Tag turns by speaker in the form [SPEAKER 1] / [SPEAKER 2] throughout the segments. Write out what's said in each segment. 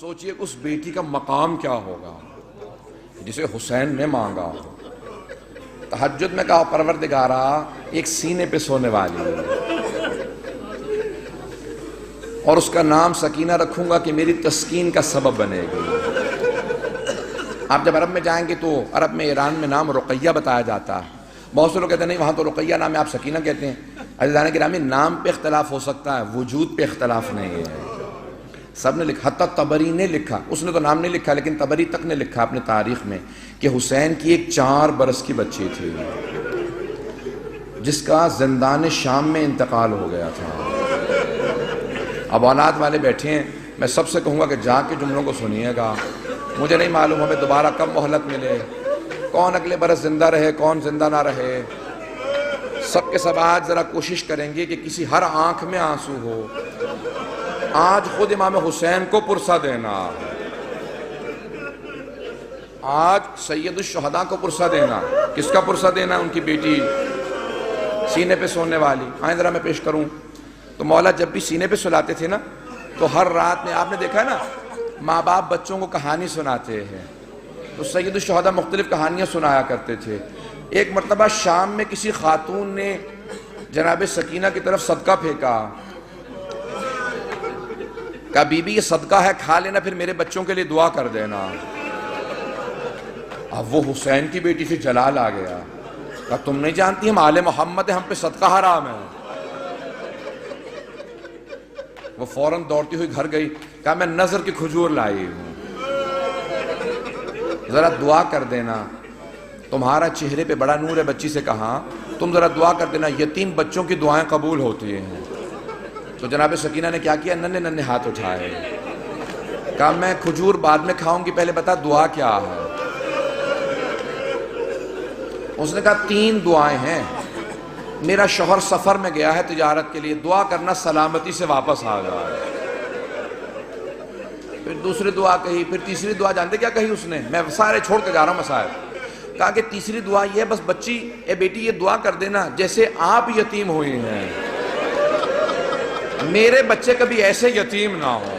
[SPEAKER 1] سوچئے اس بیٹی کا مقام کیا ہوگا جسے حسین نے مانگا. تہجد میں کہا پروردگارا ایک سینے پہ سونے والی اور اس کا نام سکینہ رکھوں گا کہ میری تسکین کا سبب بنے گی. آپ جب عرب میں جائیں گے تو عرب میں ایران میں نام رقیہ بتایا جاتا ہے. بہت سے لوگ کہتے ہیں نہیں وہاں تو رقیہ نام ہے آپ سکینہ کہتے ہیں. عزیزان گرامی نام پہ اختلاف ہو سکتا ہے وجود پہ اختلاف نہیں ہے. سب نے لکھا حتی طبری نے لکھا اس نے تو نام نہیں لکھا لیکن طبری تک نے لکھا اپنے تاریخ میں کہ حسین کی ایک 4 برس کی بچی تھی جس کا زندان شام میں انتقال ہو گیا تھا. اب اولاد والے بیٹھے ہیں میں سب سے کہوں گا کہ جا کے جملوں کو سنیے گا. مجھے نہیں معلوم ہمیں دوبارہ کب مہلت ملے کون اگلے برس زندہ رہے کون زندہ نہ رہے. سب کے سب آج ذرا کوشش کریں گے کہ کسی ہر آنکھ میں آنسو ہو. آج خود امام حسین کو پرسہ دینا آج سید الشہداء کو پرسہ دینا. کس کا پرسہ دینا؟ ان کی بیٹی سینے پہ سونے والی. آئیں ذرا میں پیش کروں تو مولا جب بھی سینے پہ سلاتے تھے نا تو ہر رات میں آپ نے دیکھا ہے نا ماں باپ بچوں کو کہانی سناتے ہیں تو سید الشہداء مختلف کہانیاں سنایا کرتے تھے. ایک مرتبہ شام میں کسی خاتون نے جناب سکینہ کی طرف صدقہ پھینکا. کہا بی بی یہ صدقہ ہے کھا لینا پھر میرے بچوں کے لیے دعا کر دینا. اب وہ حسین کی بیٹی سے جلال آ گیا. کہا تم نہیں جانتی ہم آل محمد ہیں ہم پہ صدقہ حرام ہے. وہ فوراً دوڑتی ہوئی گھر گئی. کہا میں نظر کی کھجور لائی ہوں ذرا دعا کر دینا تمہارا چہرے پہ بڑا نور ہے. بچی سے کہا تم ذرا دعا کر دینا یتیم بچوں کی دعائیں قبول ہوتی ہیں. تو جناب سکینہ نے کیا کیا ننھے ننھے ہاتھ اٹھائے. کہا میں کھجور بعد میں کھاؤں گی پہلے بتا دعا کیا ہے. اس نے کہا 3 دعائیں ہیں. میرا شوہر سفر میں گیا ہے تجارت کے لیے دعا کرنا سلامتی سے واپس آ جائے. پھر دوسری دعا کہی پھر تیسری دعا جانتے کیا کہی اس نے؟ میں سارے چھوڑ کے جا رہا ہوں مسائل. کہا کہ تیسری دعا یہ ہے بس بچی اے بیٹی یہ دعا کر دینا جیسے آپ یتیم ہوئی ہیں میرے بچے کبھی ایسے یتیم نہ ہوں.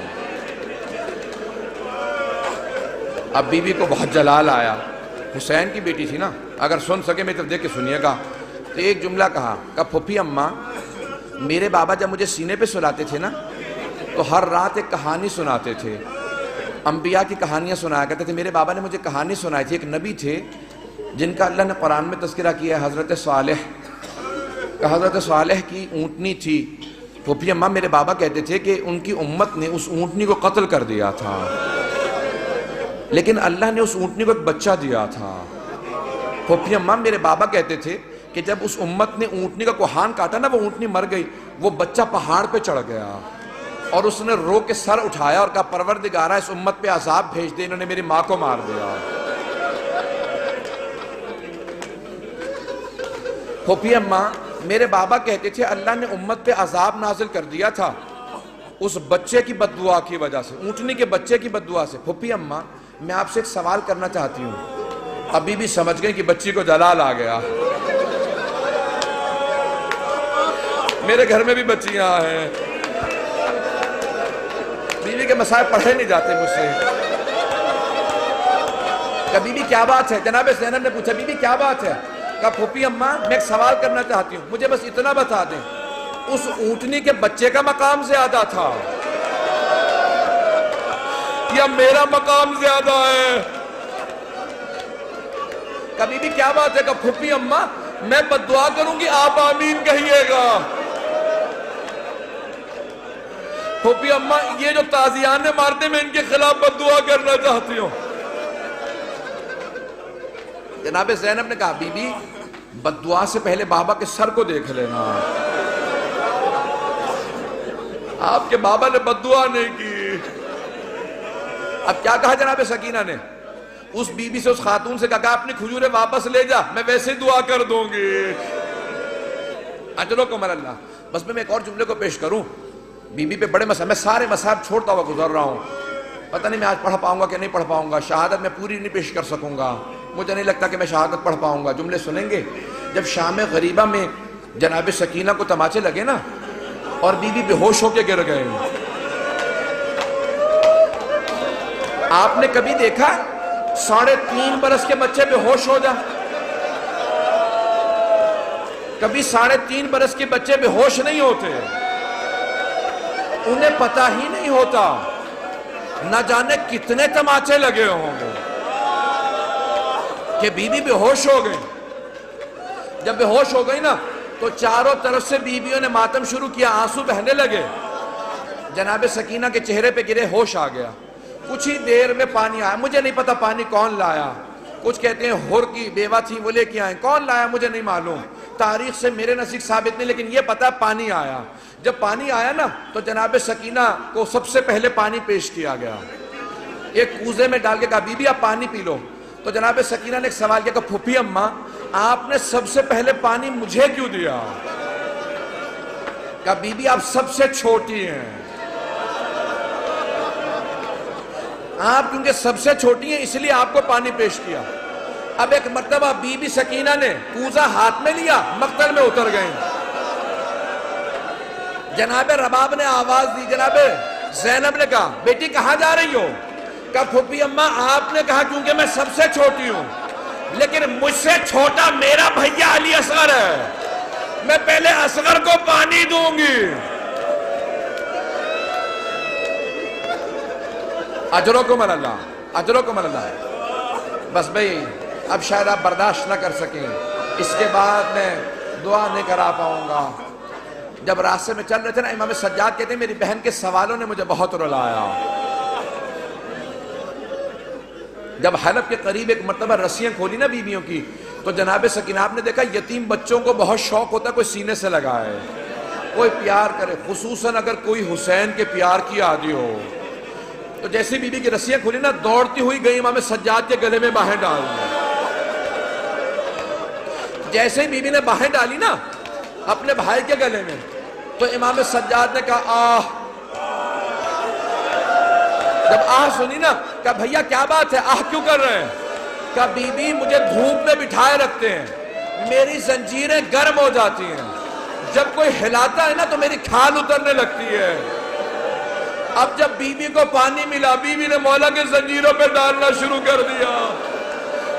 [SPEAKER 1] اب بی بی کو بہت جلال آیا. حسین کی بیٹی تھی نا اگر سن سکے میری طرف دیکھ کے سنیے گا. تو ایک جملہ کہا پھوپھی اماں میرے بابا جب مجھے سینے پہ سلاتے تھے نا تو ہر رات ایک کہانی سناتے تھے. انبیاء کی کہانیاں سنایا کرتے تھے. میرے بابا نے مجھے کہانی سنائی تھی. ایک نبی تھے جن کا اللہ نے قرآن میں تذکرہ کیا ہے حضرت صالح کا. حضرت صالح کی اونٹنی تھی. پھوپھی اماں میرے بابا کہتے تھے کہ ان کی امت نے اس اونٹنی کو قتل کر دیا تھا لیکن اللہ نے اس اونٹنی کو ایک بچہ دیا تھا. پھوپھی اماں میرے بابا کہتے تھے کہ جب اس امت نے اونٹنی کا کوہان کاٹا نا وہ اونٹنی مر گئی. وہ بچہ پہاڑ پہ چڑھ گیا اور اس نے رو کے سر اٹھایا اور کہا پروردگارا اس امت پہ عذاب بھیج دے انہوں نے میری ماں کو مار دیا. پھوپھی اماں میرے بابا کہتے تھے اللہ نے امت پہ عذاب نازل کر دیا تھا اس بچے کی بد دعا کی وجہ سے اونٹنی کے بچے کی بد دعا سے. پھوپھی اماں میں آپ سے ایک سوال کرنا چاہتی ہوں. ابھی بھی سمجھ گئے کہ بچی کو جلال آ گیا. میرے گھر میں بھی بچیاں ہیں بیوی کے مسائل پڑھے نہیں جاتے مجھ سے. کہا بی بی کیا بات ہے؟ جناب زینب نے پوچھا بی بی کیا بات ہے؟ کہا پھوپھی اماں میں ایک سوال کرنا چاہتی ہوں مجھے بس اتنا بتا دیں اس اونٹنی کے بچے کا مقام زیادہ تھا یا میرا مقام زیادہ ہے؟ کہا بی بی کیا بات ہے؟ کہا پھوپھی اماں میں بد دعا کروں گی آپ آمین کہیے گا. پھوپھی اماں یہ جو تازیانے مارتے میں ان کے خلاف بد دعا کرنا چاہتی ہوں. جناب زینب نے کہا بی بی بد دعا سے پہلے بابا کے سر کو دیکھ لینا. آپ کے بابا نے بد دعا نہیں کی. اب کیا کہا جناب سکینہ نے؟ اس بی بی سے اس خاتون سے کہا اپنی کھجوریں واپس لے جا میں ویسے دعا کر دوں گی. چلو کمر اللہ. بس میں ایک اور جملے کو پیش کروں. بی بی پہ بڑے مسائل میں سارے مسائل چھوڑتا ہوا گزر رہا ہوں. پتہ نہیں میں آج پڑھ پاؤں گا کہ نہیں پڑھ پاؤں گا. شہادت میں پوری نہیں پیش کر سکوں گا. مجھے نہیں لگتا کہ میں شہادت پڑھ پاؤں گا. جملے سنیں گے. جب شام غریبہ میں جناب سکینہ کو تماچے لگے نا اور بی بی بے ہوش ہو کے گر گئے آپ نے کبھی دیکھا 3.5 برس کے بچے بے ہوش ہو جا؟ کبھی 3.5 برس کے بچے بے ہوش نہیں ہوتے، انہیں پتہ ہی نہیں ہوتا، نہ جانے کتنے تماچے لگے ہوں گے کہ بیوی بے ہوش ہو گئی۔ جب بے ہوش ہو گئی نا تو چاروں طرف سے بیویوں نے ماتم شروع کیا، آنسو بہنے لگے، جناب سکینہ کے چہرے پہ گرے، ہوش آ گیا۔ کچھ ہی دیر میں پانی آیا، مجھے نہیں پتا پانی کون لایا، کچھ کہتے ہیں ہر کی بیوہ تھی وہ لے کے آئیں، کون لایا مجھے نہیں معلوم، تاریخ سے میرے نزدیک ثابت نہیں، لیکن یہ پتا پانی آیا۔ جب پانی آیا نا تو جناب سکینہ کو سب سے پہلے پانی پیش کیا گیا، ایک کوزے میں ڈال کے کہا بی بی آپ پانی پی لو۔ تو جناب سکینہ نے ایک سوال کیا کہ پھوپھی اماں آپ نے سب سے پہلے پانی مجھے کیوں دیا؟ کہا بی بی آپ سب سے چھوٹی ہیں، آپ کیونکہ سب سے چھوٹی ہیں اس لیے آپ کو پانی پیش کیا۔ اب ایک مرتبہ بی بی سکینہ نے کوزہ ہاتھ میں لیا، مقتل میں اتر گئیں۔ جناب رباب نے آواز دی، جناب زینب نے کہا بیٹی کہاں جا رہی ہو؟ کہا پھوپھی اماں آپ نے کہا کیونکہ میں سب سے چھوٹی ہوں، لیکن مجھ سے چھوٹا میرا بھیا علی اصغر ہے، میں پہلے اصغر کو پانی دوں گی۔ اجرکم اللہ، اجرکم اللہ۔ بس بھئی اب شاید آپ برداشت نہ کر سکیں، اس کے بعد میں دعا نہیں کرا پاؤں گا۔ جب راستے میں چل رہے تھے نا، امام سجاد کہتے ہیں میری بہن کے سوالوں نے مجھے بہت رلایا۔ جب حلب کے قریب ایک مرتبہ رسیاں کھولی نا بیویوں کی، تو جناب سکینہ آپ نے دیکھا یتیم بچوں کو بہت شوق ہوتا ہے کوئی سینے سے لگائے، کوئی پیار کرے، خصوصاً اگر کوئی حسین کے پیار کی عادی ہو۔ تو جیسے بی بی کی رسیاں کھولی نا، دوڑتی ہوئی گئی امام سجاد کے گلے میں باہیں ڈال دی۔ جیسے ہی بی بی نے باہیں ڈالی نا اپنے بھائی کے گلے میں، تو امام سجاد نے کہا آہ۔ جب آہ سنی نا، کہا بھیا کیا بات ہے، آہ کیوں کر رہے ہیں؟ کہا بی بی مجھے دھوپ میں بٹھائے رکھتے ہیں، میری زنجیریں گرم ہو جاتی ہیں، جب کوئی ہلاتا ہے نا تو میری کھال اترنے لگتی ہے۔ اب جب بی بی کو پانی ملا، بی بی نے مولا کے زنجیروں پہ ڈالنا شروع کر دیا۔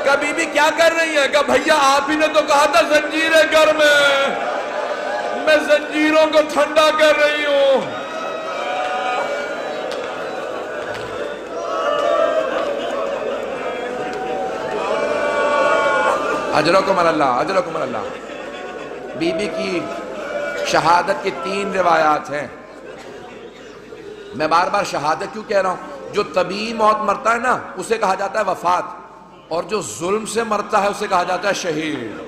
[SPEAKER 1] کہا بی بی کیا کر رہی ہیں؟ کہا بھیا آپ ہی نے تو کہا تھا زنجیریں گرم ہیں، میں زنجیروں کو ٹھنڈا کر رہی ہوں۔ اجرکم اللہ، اجرکم اللہ۔ بی بی کی شہادت کی 3 روایات ہیں۔ میں بار بار شہادت کیوں کہہ رہا ہوں؟ جو طبیعی موت مرتا ہے نا اسے کہا جاتا ہے وفات، اور جو ظلم سے مرتا ہے اسے کہا جاتا ہے شہید۔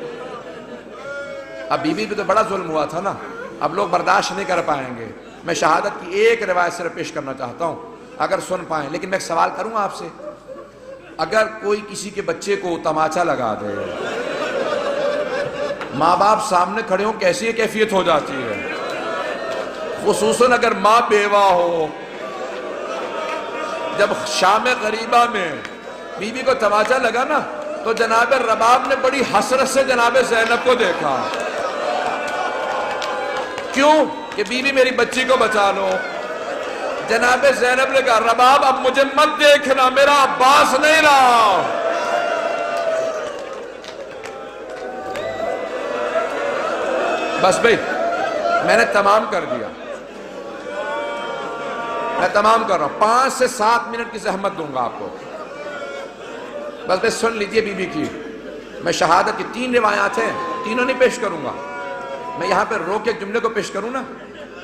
[SPEAKER 1] اب بی بی پہ تو بڑا ظلم ہوا تھا نا، اب لوگ برداشت نہیں کر پائیں گے۔ میں شہادت کی ایک روایت صرف پیش کرنا چاہتا ہوں اگر سن پائیں، لیکن میں ایک سوال کروں آپ سے، اگر کوئی کسی کے بچے کو تماچا لگا دے، ماں باپ سامنے کھڑے ہوں کیسی کیفیت ہو جاتی ہے؟ خصوصاً اگر ماں بیوہ ہو۔ جب شام غریبہ میں بی بی کو تماچا لگا نا تو جناب رباب نے بڑی حسرت سے جناب زینب کو دیکھا، کیوں کہ بی بی میری بچی کو بچا لو۔ جناب زینب نے کہا رباب اب مجھے مت دیکھنا، میرا عباس نہیں رہا۔ بس بھئی میں نے تمام کر دیا، میں تمام کر رہا ہوں، 5 سے 7 منٹ کی زحمت دوں گا آپ کو۔ بس بھئی سن لیجئے بی بی کی، میں شہادت کی 3 روایات ہیں، تینوں نہیں پیش کروں گا، میں یہاں پہ روک ایک جملے کو پیش کروں نا۔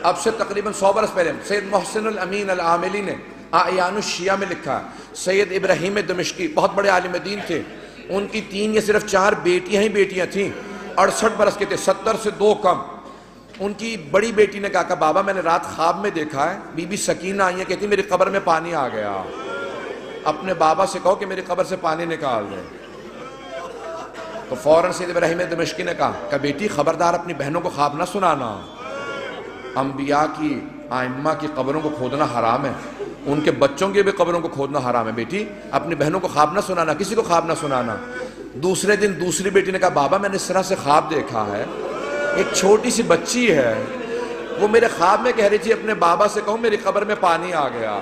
[SPEAKER 1] اب سے تقریباً 100 برس پہلے سید محسن الامین العاملی نے اعیان الشیعہ میں لکھا، سید ابراہیم دمشقی بہت بڑے عالم دین تھے، ان کی 3 یا صرف 4 بیٹیاں ہی بیٹیاں تھیں، 68 برس کے تھے، 70 سے 2 کم۔ ان کی بڑی بیٹی نے کہا کہ بابا میں نے رات خواب میں دیکھا ہے بی بی سکینہ آئی ہیں، کہتی میری قبر میں پانی آ گیا، اپنے بابا سے کہو کہ میری قبر سے پانی نکال دیں۔ تو فوراً سید ابراہیم دمشقی نے کہا کہ بیٹی خبردار اپنی بہنوں کو خواب نہ سنانا، انبیاء کی ائمہ کی قبروں کو کھودنا حرام ہے، ان کے بچوں کی بھی قبروں کو کھودنا حرام ہے، بیٹی اپنی بہنوں کو خواب نہ سنانا، کسی کو خواب نہ سنانا۔ دوسرے دن دوسری بیٹی نے کہا بابا میں نے اس طرح سے خواب دیکھا ہے، ایک چھوٹی سی بچی ہے، وہ میرے خواب میں کہہ رہی تھی اپنے بابا سے کہوں میری قبر میں پانی آ گیا۔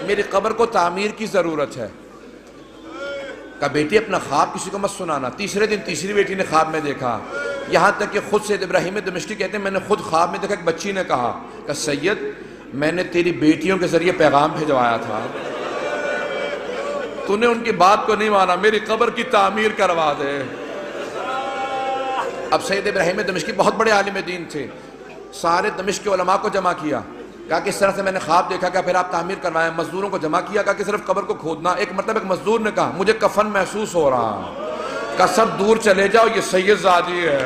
[SPEAKER 1] میری قبر کو تعمیر کی ضرورت ہے. کہا بیٹی اپنا خواب کسی کو مت سنانا. تیسرے دن تیسری بیٹی نے خواب میں دیکھا. یہاں تک کہ خود سید ابراہیم دمشقی کہتے ہیں میں نے خود خواب میں دیکھا ایک بچی نے کہا کہ سید میں نے تیری بیٹیوں کے ذریعے پیغام بھیجوایا تھا, تو نے ان کی بات کو نہیں مانا, میری قبر کی تعمیر کروا دے. اب سید ابراہیم دمشقی بہت بڑے عالم دین تھے, سارے دمشق کے علماء کو جمع کیا, کہا کہ اس طرح سے میں نے خواب دیکھا, کہ پھر آپ تعمیر کروائیں. مزدوروں کو جمع کیا, کہا کہ صرف قبر کو کھودنا. ایک مرتبہ ایک مزدور نے کہا مجھے کفن محسوس ہو رہا, کہا سب دور چلے جاؤ, یہ سید زادی ہے.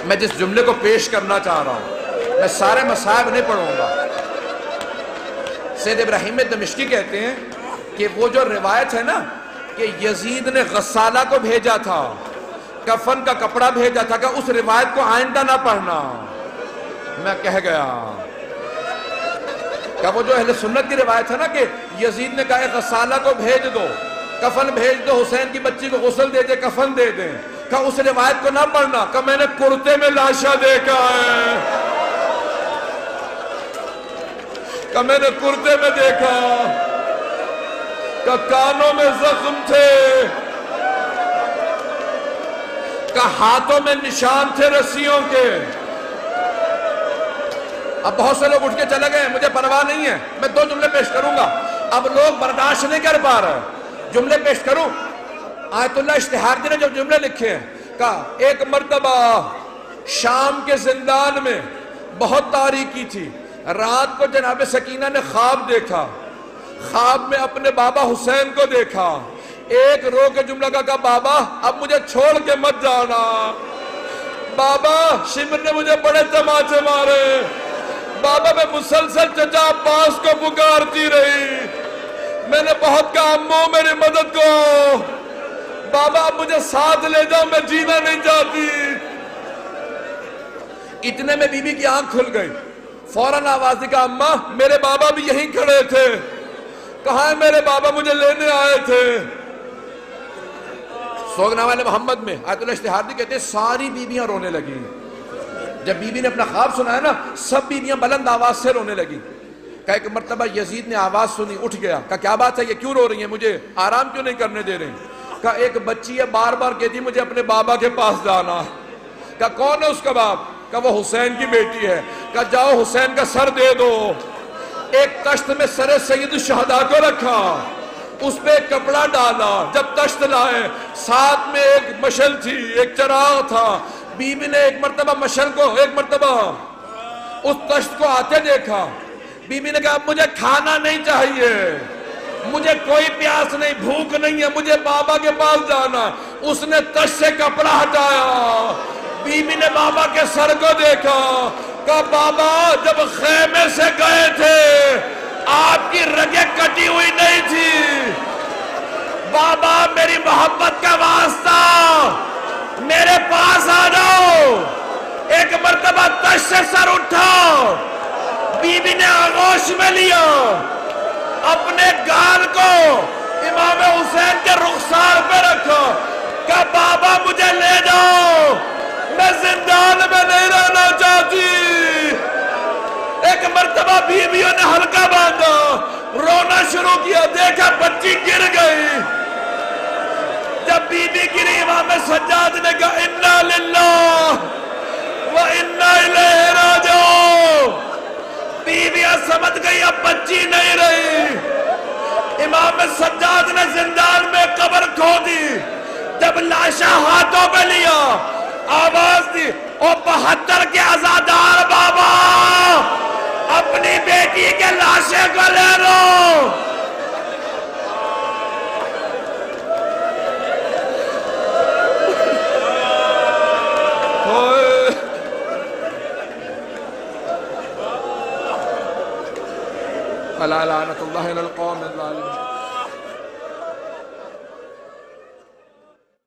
[SPEAKER 1] میں جس جملے کو پیش کرنا چاہ رہا ہوں, میں سارے مصائب نہیں پڑھوں گا. سید ابراہیم دمشقی کہتے ہیں کہ وہ جو روایت ہے نا کہ یزید نے غسالہ کو بھیجا تھا, کفن کا کپڑا بھیجا تھا, کہ اس روایت کو آئندہ نہ پڑھنا. میں کہہ گیا کہ وہ جو اہل سنت کی روایت ہے نا کہ یزید نے کہا غسالہ کو بھیج دو, کفن بھیج دو, حسین کی بچی کو غسل دے دے, کفن دے دیں, کہ اس روایت کو نہ پڑھنا. کہ میں نے کرتے میں لاشا دیکھا ہے, کہ میں نے کرتے میں دیکھا, کہ کانوں میں زخم تھے, کہ ہاتھوں میں نشان تھے رسیوں کے. اب بہت سے لوگ اٹھ کے چلے گئے, مجھے پرواہ نہیں ہے, میں 2 جملے پیش کروں گا. اب لوگ برداشت نہیں کر پا رہے, جملے پیش کروں. آیت اللہ اشتہار نے جو جملے لکھے ہیں, کہا ایک مرتبہ شام کے زندان میں بہت تاریکی تھی, رات کو جناب سکینہ نے خواب دیکھا, خواب میں اپنے بابا حسین کو دیکھا. ایک رو کے جملہ کہا بابا اب مجھے چھوڑ کے مت جانا, بابا شمر نے مجھے بڑے تماچے مارے, بابا میں مسلسل چچا عباس کو پکارتی رہی, میں نے بہت کہا امو میری مدد کو, بابا اب مجھے ساتھ لے جاؤ, میں جینا نہیں چاہتی. اتنے میں بی بی کی آنکھ کھل گئی, فوراً آواز دی, کہا اماں میرے بابا بھی یہیں کھڑے تھے. کہاں ہے میرے بابا, مجھے لینے آئے تھے. سوگنامہ محمد میں آیت اللہ اشتہاردی کہتے ہیں ساری بیویاں رونے لگی. جب بی بی نے اپنا خواب سنا ہے نا, سب بیویاں بلند آواز سے رونے لگی. کہا ایک مرتبہ یزید نے آواز سنی, اٹھ گیا, کہا کیا بات ہے, یہ کیوں رو رہی ہیں, مجھے آرام کیوں نہیں کرنے دے رہے. کہا ایک بچی ہے بار بار کہتی مجھے اپنے بابا کے پاس جانا. کہا کون ہے اس کا باپ, کہا وہ حسین کی بیٹی ہے. کہا جاؤ حسین کا سر دے دو. ایک تشت میں سر سید الشہداء کو رکھا, اس پہ ایک کپڑا ڈالا. جب تشت لائے ساتھ میں ایک مشل تھی, ایک چراغ تھا. بی بی نے ایک مرتبہ مشل کو, ایک مرتبہ اس تشت کو آتے دیکھا. بی بی نے کہا اب مجھے کھانا نہیں چاہیے, مجھے کوئی پیاس نہیں, بھوک نہیں ہے, مجھے بابا کے پاس جانا. اس نے تشت سے کپڑا ہٹایا, بی بی نے بابا کے سر کو دیکھا, کہا بابا جب خیمے سے گئے تھے آپ کی رگیں کٹی ہوئی نہیں تھی, بابا میری محبت کا واسطہ میرے پاس آ جاؤ. ایک مرتبہ تشت سے سر اٹھا, بی بی نے آغوش میں لیا, اپنے گال کو امام حسین کے رخسار پہ رکھا, کہا بابا مجھے لے جاؤ, میں زندان میں نہیں رہنا چاہتی. ایک مرتبہ بیویوں نے ہلکا باندھا, رونا شروع کیا, دیکھا بچی گر گئی. جب بی بی گری امام سجاد نے کہا انا للہ و انا الیہ راجعون. بیویاں سمجھ گئی اب بچی نہیں رہی. امام سجاد نے زندان میں قبر کھو دی. جب لاشا ہاتھوں پہ لیا, آواز دی, او 72 کے عزادار بابا اپنی بیٹی کے لاشے کو لے لو. فلا لعنت اللہ علی القوم الظالمین.